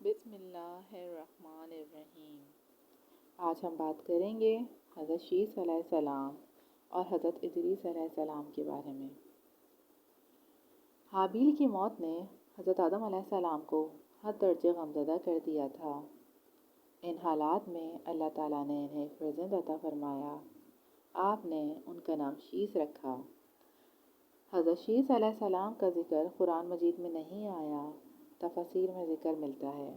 بسم اللہ الرحمن الرحیم۔ آج ہم بات کریں گے حضرت شیس علیہ السلام اور حضرت ادریس علیہ السلام کے بارے میں۔ حابیل کی موت نے حضرت آدم علیہ السلام کو حد درجے غمزدہ کر دیا تھا۔ ان حالات میں اللہ تعالیٰ نے انہیں فرزند عطا فرمایا۔ آپ نے ان کا نام شیس رکھا۔ حضرت شیس علیہ السلام کا ذکر قرآن مجید میں نہیں آیا، تفاسیر میں ذکر ملتا ہے۔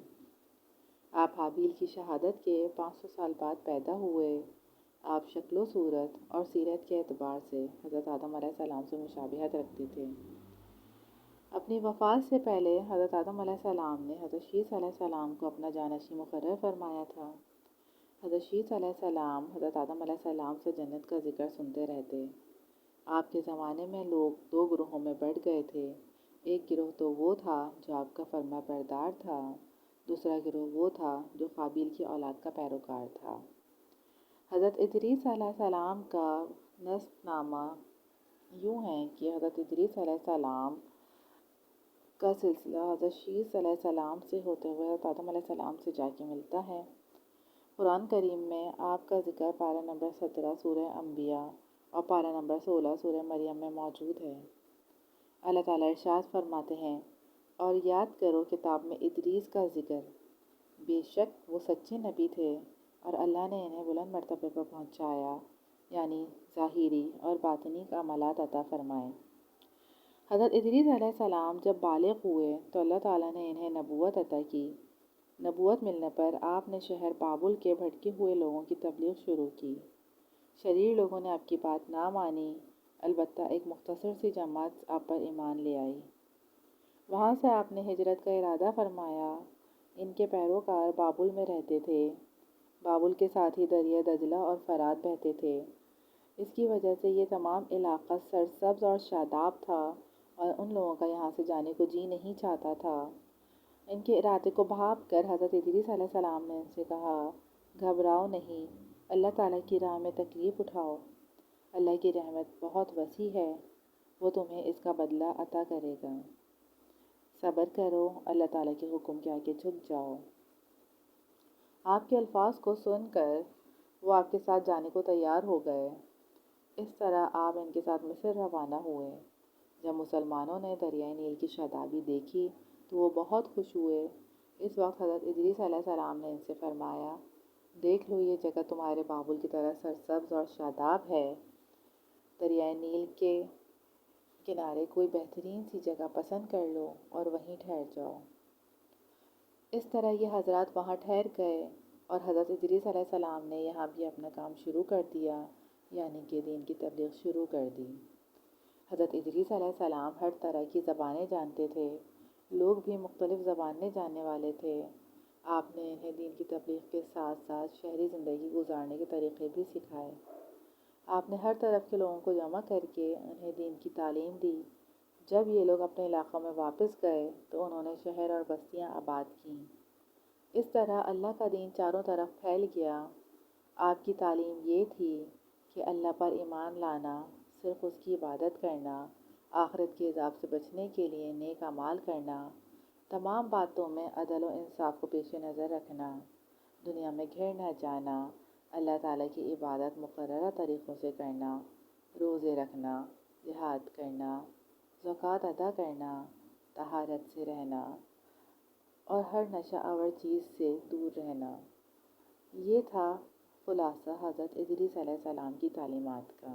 آپ حابیل کی شہادت کے 500 سال بعد پیدا ہوئے۔ آپ شکل و صورت اور سیرت کے اعتبار سے حضرت آدم علیہ السلام سے مشابہت رکھتے تھے۔ اپنی وفات سے پہلے حضرت آدم علیہ السلام نے حضرت شیس علیہ السلام کو اپنا جانشین مقرر فرمایا تھا۔ حضرت شیس علیہ السلام حضرت آدم علیہ السلام سے جنت کا ذکر سنتے رہتے۔ آپ کے زمانے میں لوگ 2 گروہوں میں بٹ گئے تھے۔ ایک گروہ تو وہ تھا جو آپ کا فرما بردار تھا، دوسرا گروہ وہ تھا جو قابیل کی اولاد کا پیروکار تھا۔ حضرت ادریس علیہ السلام کا نسب نامہ یوں ہے کہ حضرت ادریس علیہ السلام کا سلسلہ حضرت شیس علیہ السلام سے ہوتے ہوئے حضرت آدم علیہ السلام سے جا کے ملتا ہے۔ قرآن کریم میں آپ کا ذکر پارہ نمبر 17 سورہ انبیاء اور پارہ نمبر 16 سورہ مریم میں موجود ہے۔ اللہ تعالیٰ ارشاد فرماتے ہیں، اور یاد کرو کتاب میں ادریس کا ذکر، بے شک وہ سچے نبی تھے اور اللہ نے انہیں بلند مرتبے پر پہنچایا، یعنی ظاہری اور باطنی کمالات عطا فرمائے۔ حضرت ادریس علیہ السلام جب بالغ ہوئے تو اللہ تعالیٰ نے انہیں نبوت عطا کی۔ نبوت ملنے پر آپ نے شہر بابل کے بھٹکے ہوئے لوگوں کی تبلیغ شروع کی۔ شریر لوگوں نے آپ کی بات نہ مانی، البتہ ایک مختصر سی جماعت آپ پر ایمان لے آئی۔ وہاں سے آپ نے ہجرت کا ارادہ فرمایا۔ ان کے پیروکار بابل میں رہتے تھے۔ بابل کے ساتھ ہی دریا دجلہ اور فرات بہتے تھے۔ اس کی وجہ سے یہ تمام علاقہ سرسبز اور شاداب تھا اور ان لوگوں کا یہاں سے جانے کو جی نہیں چاہتا تھا۔ ان کے ارادے کو بھانپ کر حضرت ادریس علیہ السلام نے ان سے کہا، گھبراؤ نہیں، اللہ تعالیٰ کی راہ میں تکلیف اٹھاؤ۔ اللہ کی رحمت بہت وسیع ہے، وہ تمہیں اس کا بدلہ عطا کرے گا۔ صبر کرو، اللہ تعالیٰ کے حکم کے آگے جھک جاؤ۔ آپ کے الفاظ کو سن کر وہ آپ کے ساتھ جانے کو تیار ہو گئے۔ اس طرح آپ ان کے ساتھ مصر روانہ ہوئے۔ جب مسلمانوں نے دریائے نیل کی شادابی دیکھی تو وہ بہت خوش ہوئے۔ اس وقت حضرت ادریس علیہ السلام نے ان سے فرمایا، دیکھ لو یہ جگہ تمہارے بابل کی طرح سرسبز اور شاداب ہے۔ دریائے نیل کے کنارے کوئی بہترین سی جگہ پسند کر لو اور وہیں ٹھہر جاؤ۔ اس طرح یہ حضرات وہاں ٹھہر گئے اور حضرت ادریس علیہ السلام نے یہاں بھی اپنا کام شروع کر دیا، یعنی کہ دین کی تبلیغ شروع کر دی۔ حضرت ادریس علیہ السلام ہر طرح کی زبانیں جانتے تھے۔ لوگ بھی مختلف زبانیں جاننے والے تھے۔ آپ نے انہیں دین کی تبلیغ کے ساتھ ساتھ شہری زندگی گزارنے کے طریقے بھی سکھائے۔ آپ نے ہر طرف کے لوگوں کو جمع کر کے انہیں دین کی تعلیم دی۔ جب یہ لوگ اپنے علاقوں میں واپس گئے تو انہوں نے شہر اور بستیاں آباد کیں۔ اس طرح اللہ کا دین چاروں طرف پھیل گیا۔ آپ کی تعلیم یہ تھی کہ اللہ پر ایمان لانا، صرف اس کی عبادت کرنا، آخرت کے عذاب سے بچنے کے لیے نیک اعمال کرنا، تمام باتوں میں عدل و انصاف کو پیش نظر رکھنا، دنیا میں گھر نہ جانا، اللہ تعالیٰ کی عبادت مقررہ طریقوں سے کرنا، روزے رکھنا، جہاد کرنا، زکوٰۃ ادا کرنا، طہارت سے رہنا اور ہر نشہ آور چیز سے دور رہنا۔ یہ تھا خلاصہ حضرت ادریس علیہ السلام کی تعلیمات کا۔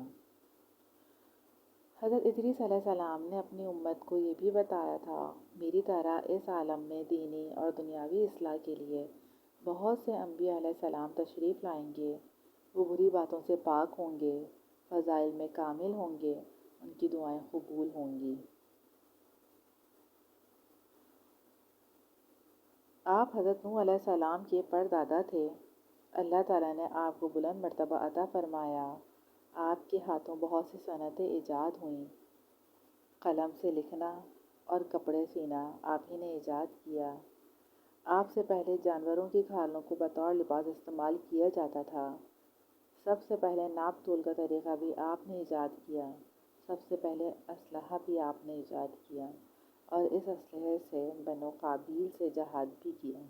حضرت ادریس علیہ السلام نے اپنی امت کو یہ بھی بتایا تھا، میری طرح اس عالم میں دینی اور دنیاوی اصلاح کے لیے بہت سے انبیاء علیہ السلام تشریف لائیں گے۔ وہ بری باتوں سے پاک ہوں گے، فضائل میں کامل ہوں گے، ان کی دعائیں قبول ہوں گی۔ آپ حضرت نوح علیہ السلام کے پردادا تھے۔ اللہ تعالیٰ نے آپ کو بلند مرتبہ عطا فرمایا۔ آپ کے ہاتھوں بہت سی صنعتیں ایجاد ہوئیں۔ قلم سے لکھنا اور کپڑے سینا آپ ہی نے ایجاد کیا۔ آپ سے پہلے جانوروں کی کھالوں کو بطور لباس استعمال کیا جاتا تھا۔ سب سے پہلے ناپ تول کا طریقہ بھی آپ نے ایجاد کیا۔ سب سے پہلے اسلحہ بھی آپ نے ایجاد کیا اور اس اسلحے سے بنو قابیل سے جہاد بھی کیا۔